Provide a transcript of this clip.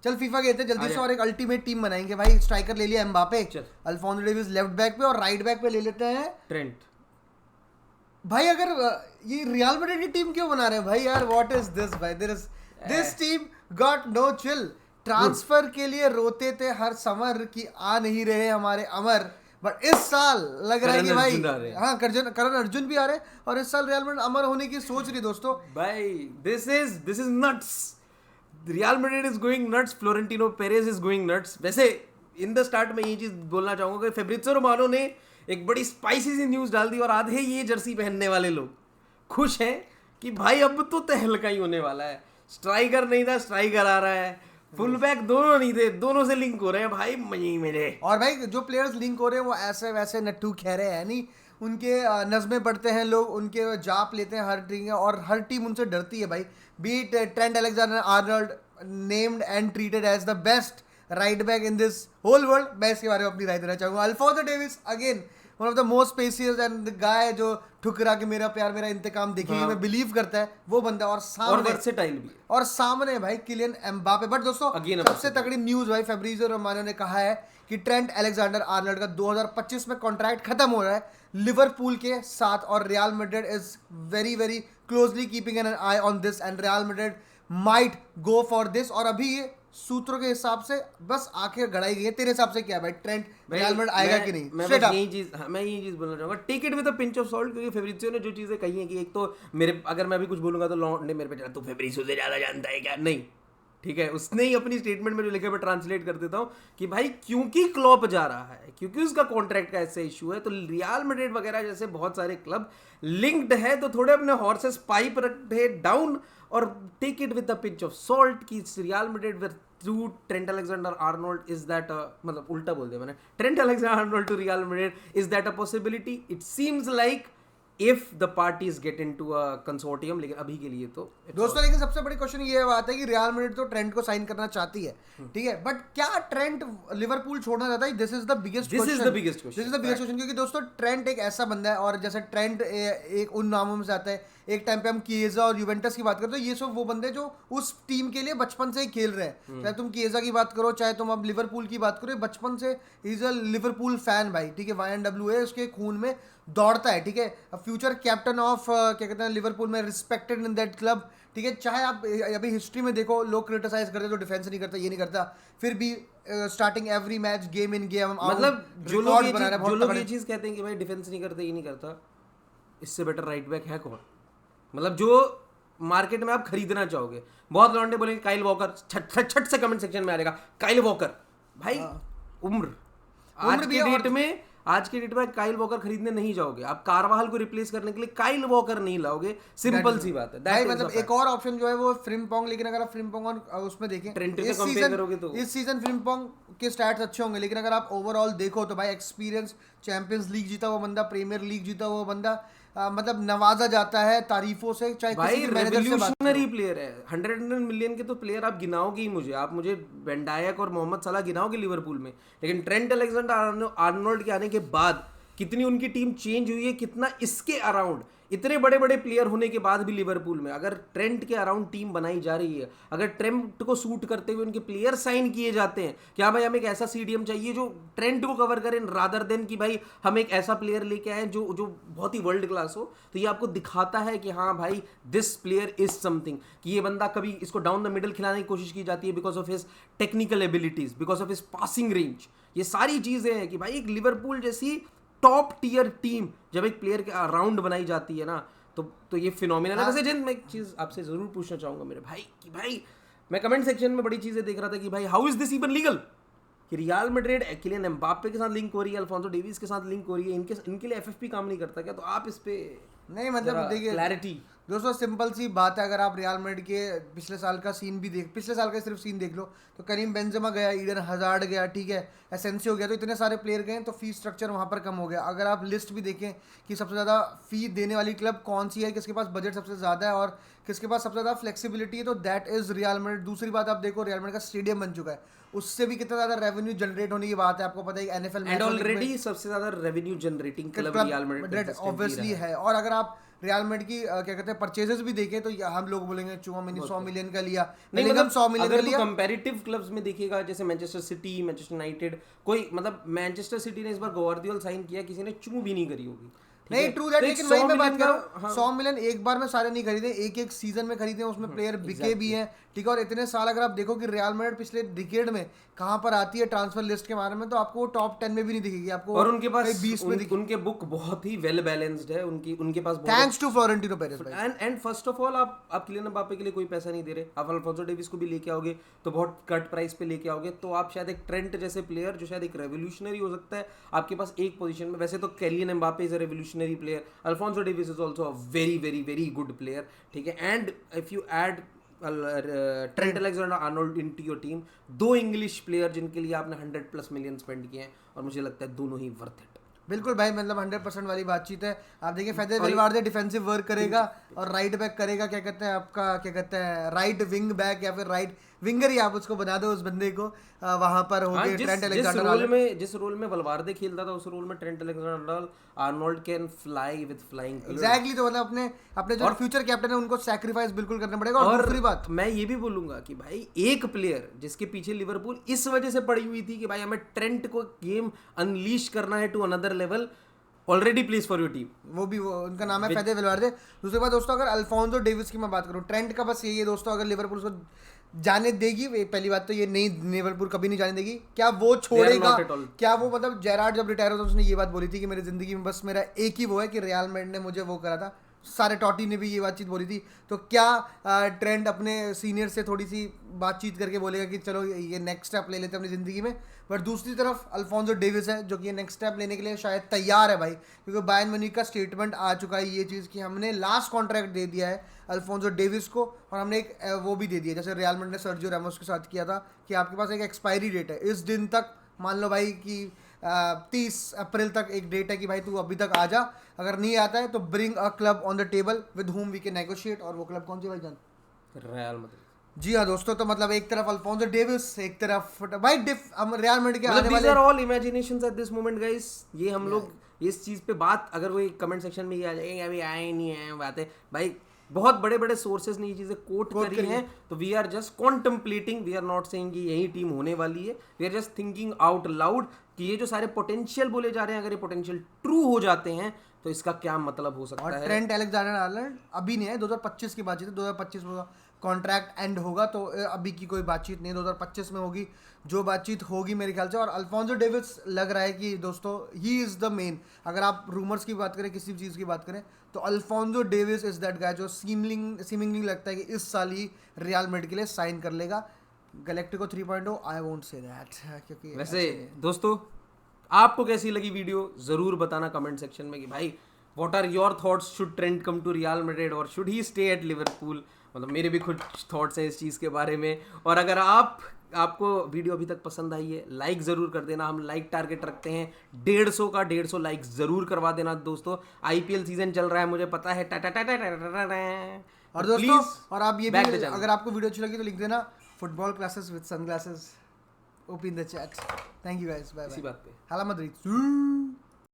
चल फीफा गए थे जल्दी से और एक अल्टीमेट टीम बनाएंगे भाई। स्ट्राइकर ले लिया Mbappe, Alfonso Davis left back पे और राइट बैक पे ले लेते हैं ट्रेंट। भाई अगर ये रियल मैड्रिड की टीम क्यों बना रहे हैं भाई यार? व्हाट इज दिस भाई? This team got no chill. Transfer के लिए रोते थे हर समर कि आ नहीं रहे हमारे अमर, बट इस साल लग रहा है कि भाई हाँ करण अर्जुन भी आ रहे हैं और इस साल रियल मैड्रिड अमर होने की सोच रही दोस्तों भाई। This is nuts. Real Madrid is going nuts, Florentino Perez is going nuts. वैसे इन द स्टार्ट में ये चीज बोलना चाहूंगा कि फेब्रिज़ियो रोमानो ने एक बड़ी स्पाइसी सी न्यूज डाल दी और आधे ये जर्सी पहनने वाले लोग खुश हैं कि भाई अब तो तहलका ही होने वाला है। स्ट्राइकर नहीं था, स्ट्राइकर आ रहा है। फुल बैक दोनों नहीं थे, दोनों से लिंक हो रहे हैं भाई, मजे मेरे। और भाई जो प्लेयर्स लिंक हो रहे हैं वो ऐसे वैसे नट्टू खैरे हैं नहीं, उनके नज़में पढ़ते हैं लोग, उनके जाप लेते हैं हर टीम और हर टीम उनसे डरती है भाई। Beat Trent Alexander Arnold named and treated as the best right back in this whole world. मैं इसके बारे में अपनी राय देना चाहूंगा। Alphonso Davies again one of the most spacious and the guy जो ठुकरा के मेरा प्यार मेरा इंतकाम देखेंगे में बिलीव करता है वो बंदा। और सामने वर्सेटाइल भी है। और सामने भाई किलियन एम्बापे। बट दोस्तों सबसे तगड़ी न्यूज भाई फेब्रिज़ियो रोमानो ने कहा है कि ट्रेंट अलेक्जेंडर आर्नल्ड का 2025 में कॉन्ट्रैक्ट खत्म हो रहा है लिवरपूल के साथ और real Madrid is very very closely keeping an I on this and real Madrid might go for this. और अभी ये सूत्रों के हिसाब से बस आंखें गड़ाई गई है। तेरे हिसाब से क्या है भाई, ट्रेंट रियल मैड्रिड आएगा कि नहीं? मैं यही चीज बोलना चाहूंगा, take it with a pinch of salt, क्योंकि फेब्रिज़ियो ने जो चीजें कही हैं कि एक तो मेरे अगर मैं अभी कुछ बोलूंगा तो लॉन्डे मेरे पे चला तू फेब्रिज़ियो से ज्यादा जानता है क्या? नहीं, ठीक है, उसने ही अपनी स्टेटमेंट में जो लिखा मैं ट्रांसलेट कर देता हूँ कि भाई क्योंकि क्लॉप जा रहा है, क्योंकि उसका कॉन्ट्रैक्ट का ऐसे इशू है, तो रियल मैड्रिड वगैरह जैसे बहुत सारे क्लब लिंक्ड है, तो थोड़े अपने हॉर्सेस पाइप रखे डाउन और take it with the pinch of salt कि Real Madrid with through Trent Alexander Arnold is that मतलब उल्टा बोल दिया मैंने, Trent Alexander Arnold to Real Madrid is that a possibility? It seems like if the parties get into a consortium, लेकिन अभी के लिए तो दोस्तों लेकिन सबसे बड़ी क्वेश्चन ये बात है कि रियल मैड्रिड तो ट्रेंट को साइन करना चाहती है, ठीक है, बट क्या ट्रेंट लिवरपूल छोड़ना चाहता है? This is the biggest question क्योंकि दोस्तों ट्रेंट एक ऐसा बंदा है और जैसे ट्रेंट एक उन नामों में से आता है, एक टाइम पे हम किएजा और यूवेंटस की बात करते हैं तो ये सब वो बंदे जो उस टीम के लिए बचपन से ही खेल रहे हैं। चाहे तुम किएजा की बात करो, चाहे तुम अब लिवरपूल की बात करो, बचपन से इज अ लिवरपूल फैन भाई, ठीक है, YNW है उसके खून में दौड़ता है, ठीक है, फ्यूचर कैप्टन ऑफ क्या कहते हैं लिवरपूल में, रिस्पेक्टेड इन दैट क्लब, ठीक है। चाहे आप अभी हिस्ट्री में देखो लोग क्रिटिसाइज करते तो डिफेंस नहीं करता, ये नहीं करता, फिर भी starting every match game in game मतलब जो लोग ये चीज कहते हैं कि भाई डिफेंस नहीं करते, ये नहीं करता, इससे बेटर राइट बैक है कौन? मतलब जो मार्केट में आप खरीदना चाहोगे, बहुत लौंडे बोलेंगे काइल वॉकर, छट से कमेंट सेक्शन में आ जाएगा काइल वॉकर, भाई उम्र आज के डेट में काइल वॉकर खरीदने नहीं जाओगे, आप कारवाहल को रिप्लेस करने के लिए काइल वॉकर नहीं लाओगे, सिंपल सी बात है भाई। मतलब एक और ऑप्शन जो है वो फ्रिम्पोंग, लेकिन अगर आप फ्रिम्पोंग और उसमें देखें ट्रेंट से कंपेयर करोगे तो इस सीजन फ्रिम्पोंग के स्टैट्स अच्छे होंगे, लेकिन अगर आप ओवरऑल देखो तो भाई एक्सपीरियंस, चैंपियंस लीग जीता हुआ बंदा, प्रीमियर लीग जीता हुआ बंदा, मतलब नवाजा जाता है तारीफों से, चाहे भाई रेवोल्यूशनरी प्लेयर है। 100 मिलियन के तो प्लेयर आप गिनाओगे ही मुझे, आप मुझे वेन डायक और मोहम्मद सलाह गिनाओगे लिवरपूल में, लेकिन ट्रेंट अलेक्जेंडर आर्नोल्ड के आने के बाद कितनी उनकी टीम चेंज हुई है, कितना इसके अराउंड इतने बड़े बड़े प्लेयर होने के बाद भी लिवरपूल में अगर ट्रेंट के अराउंड टीम बनाई जा रही है, अगर ट्रेंट को सूट करते हुए उनके प्लेयर साइन किए जाते हैं, क्या भाई हमें एक ऐसा सीडीएम चाहिए जो ट्रेंट को कवर करे रादर देन कि भाई हम एक ऐसा प्लेयर लेके आए जो बहुत ही वर्ल्ड क्लास हो, तो ये आपको दिखाता है कि हाँ भाई दिस प्लेयर इज समथिंग, कि ये बंदा कभी इसको डाउन द मिडल खिलाने की कोशिश की जाती है because of his technical abilities, because of his passing range, ये सारी चीजें हैं कि भाई एक लिवरपूल जैसी टॉप टियर टीम जब एक प्लेयर के अराउंड बनाई जाती है ना, तो ये फिनोमिनल है। वैसे जिन मैं एक चीज आपसे जरूर पूछना चाहूंगा मेरे भाई कि भाई मैं कमेंट सेक्शन में बड़ी चीजें देख रहा था कि भाई how is this even legal कि रियल मैड्रिड किलियन एम्बाप्पे के साथ लिंक हो रही है, अल्फोंसो डेविस के साथ लिंक हो रही है, इनके लिए एफएफपी काम नहीं करता क्या? तो आप इस पे नहीं मतलब देखिए क्लैरिटी दोस्तों सिंपल सी बात है, अगर आप रियल मैड्रिड के पिछले साल का सीन भी पिछले साल का सिर्फ सीन देख लो तो करीम बेंजेमा गया, ईडन हजार्ड गया, ठीक है, एसेंसियो गया, तो इतने सारे प्लेयर गए तो फी स्ट्रक्चर वहाँ पर कम हो गया। अगर आप लिस्ट भी देखें कि सबसे ज़्यादा फी देने वाली क्लब कौन सी है, किसके पास बजट सबसे ज़्यादा है और किसके पास सबसे ज़्यादा फ्लेक्सिबिलिटी है, तो दैट इज़ रियल मैड्रिड। दूसरी बात आप देखो रियल मैड्रिड का स्टेडियम बन चुका है, उससे भी कितना ज़्यादा रेवेन्यू जनरेट होने की बात है, आपको पता है NFL एंड ऑलरेडी सबसे ज़्यादा revenue generating club real Madrid obviously है। और अगर आप रियल मैड्रिड की क्या कहते हैं परचेजेस भी देखें तो हम लोग बोलेंगे चुआमेनी 100 मिलियन का लिया, नहीं बेलिंगम मतलब 100 मिलियन का अगर लिया। तो कंपैरेटिव क्लब्स में देखिएगा जैसे मैनचेस्टर सिटी, मैनचेस्टर यूनाइटेड, कोई मतलब मैनचेस्टर सिटी ने इस बार गवार्डियोल साइन किया, किसी ने चू भी नहीं करी होगी। नहीं ट्रू दैट, लेकिन वही मैं बात कर रहा हूँ 100 मिलियन एक बार में सारे नहीं खरीदे, एक एक सीजन में खरीदे, उसमें प्लेयर बिके भी हैं, ठीक है। और इतने साल अगर आप देखो कि रियल मैड्रिड पिछले डिकेड में कहाँ पर आती है ट्रांसफर लिस्ट के बारे में, तो आपको टॉप 10 में भी नहीं दिखेगी आपको, और उनके पास 20 में उनके बुक बहुत ही वेल बैलेंस्ड है, उनके पास थैंक्स टू फ्लोरेंटिनो पेरेज भाई। एंड फर्स्ट ऑफ ऑल आप किलियन एम्बापे के लिए कोई पैसा नहीं दे रहे, आप अल्फोंसो डेविस को भी लेके आओगे तो बहुत कट प्राइस पे लेके आओगे, तो आप शायद एक ट्रेंट जैसे प्लेयर जो शायद एक रेवोल्यूशनरी हो सकता है आपके पास एक पोजीशन में। वैसे तो Kylian Mbappe is a revolutionary player, Alphonso Davies is also a very very very good player, ठीक है। And if you add Trent Alexander Arnold into your team, दो इंग्लिश प्लेयर जिनके लिए आपने 100+ मिलियन स्पेंड किए हैं, और मुझे लगता है दोनों ही वर्थ इट। बिल्कुल भाई, मतलब 100% वाली बातचीत है। आप देखिए फेदे वेलवार्दे डिफेंसिव वर्क करेगा और राइट बैक करेगा, क्या कहते हैं आपका, क्या कहते हैं राइट विंग बैक या फिर राइट विंगर ही आप उसको बना दो उस बंदे को, वहां पर हो गए ट्रेंट अलेक्जेंडर। जिस रोल में वलवार्दे खेलता था उस रोल में Trent Alexander Arnold can fly with flying exactly. तो मतलब अपने जो फ्यूचर कैप्टन है उनको सैक्रिफाइस बिल्कुल करना पड़ेगा। और दूसरी बात मैं ये भी बोलूंगा कि भाई एक प्लेयर जिसके पीछे लिवरपूल इस वजह से पड़ी हुई थी कि भाई हमें ट्रेंट को गेम अनलीश करना है to another level, already place for your team, वो उनका नाम है फेदे वेलवार्दे। दूसरी बात दोस्तों, अगर अल्फोंसो डेविस की मैं बात करूं, ट्रेंट का बस यही है दोस्तों, अगर लिवरपूल को जाने देगी, पहली बात तो ये नहीं, लिवरपूल कभी नहीं जाने देगी। क्या वो छोड़ेगा, क्या वो मतलब जेरार्ड जब रिटायर होता उसने ये बात बोली थी कि मेरी जिंदगी में बस मेरा एक ही वो है कि रियल मैड्रिड ने मुझे वो करा था, सारे टॉटी ने भी ये बातचीत बोली थी। तो क्या ट्रेंट अपने सीनियर से थोड़ी सी बातचीत करके बोलेगा कि चलो ये नेक्स्ट स्टेप ले लेते हैं अपनी ज़िंदगी में। बट दूसरी तरफ अल्फोंसो डेविस है जो कि ये नेक्स्ट स्टेप लेने के लिए शायद तैयार है भाई, क्योंकि बायर्न म्यूनिख का स्टेटमेंट आ चुका है ये चीज़ कि हमने लास्ट कॉन्ट्रैक्ट दे दिया है अल्फोंसो डेविस को, और हमने एक वो भी दे दिया जैसे रियल मैड्रिड ने सर्जियो रामोस के साथ किया था कि आपके पास एक एक्सपायरी डेट है, इस दिन तक मान लो भाई कि 30 अप्रैल तक एक डेट है कि भाई तू अभी तक आ जा, अगर नहीं आता है तो bring a club on the table with whom we can negotiate. और वो क्लब कौन सी भाई जान? Real Madrid. जी हाँ दोस्तों, तो मतलब एक तरफ अल्फोंसो डेविस, एक तरफ भाई हम रियल मैड्रिड के आने वाले, these are all imaginations at this moment guys। ये हम लोग इस चीज पे बात अगर वो कमेंट सेक्शन में ये आ जाएंगे अभी आए नहीं है बातें, भाई बहुत बड़े बड़े सोर्सेज ने ये चीजें कोट करी हैं, तो we are just contemplating, we are not saying कि यही टीम होने वाली है, we are just thinking out loud कि ये जो सारे पोटेंशियल बोले जा रहे हैं अगर ये पोटेंशियल ट्रू हो जाते हैं तो इसका क्या मतलब हो सकता है। ट्रेंट अलेक्जेंडर-आर्नोल्ड अभी नहीं है, 2025 की बातचीत है, 2025 में कॉन्ट्रैक्ट एंड होगा, तो अभी की कोई बातचीत नहीं, 2025 में होगी जो बातचीत होगी मेरे ख्याल से। और अल्फोंसो डेविस लग रहा है कि दोस्तों ही इज़ द मेन, अगर आप रूमर्स की बात करें, किसी भी चीज़ की बात करें, तो Alfonso Davis is that guy जो सीमिंगली लगता है कि इस साल ही रियल मैड्रिड के लिए साइन कर लेगा। Galactico 3.0 I won't say that, क्योंकि वैसे दोस्तों आपको कैसी लगी वीडियो ज़रूर बताना कमेंट सेक्शन में कि भाई what are your thoughts, should Trent come to Real Madrid और should he stay at Liverpool. मतलब मेरे भी कुछ थॉट्स हैं इस चीज़ के बारे में। और अगर आपको वीडियो अभी तक पसंद आई है लाइक ज़रूर कर देना, हम लाइक टारगेट रखते हैं 150 लाइक ज़रूर करवा देना दोस्तों। IPL सीजन चल रहा है मुझे पता है, और दोस्तों और आप ये भी अगर आपको वीडियो अच्छी लगी तो लिख देना football classes with sunglasses open the chat. Thank you guys, bye bye. इसी बात पे हाला मद्रिद।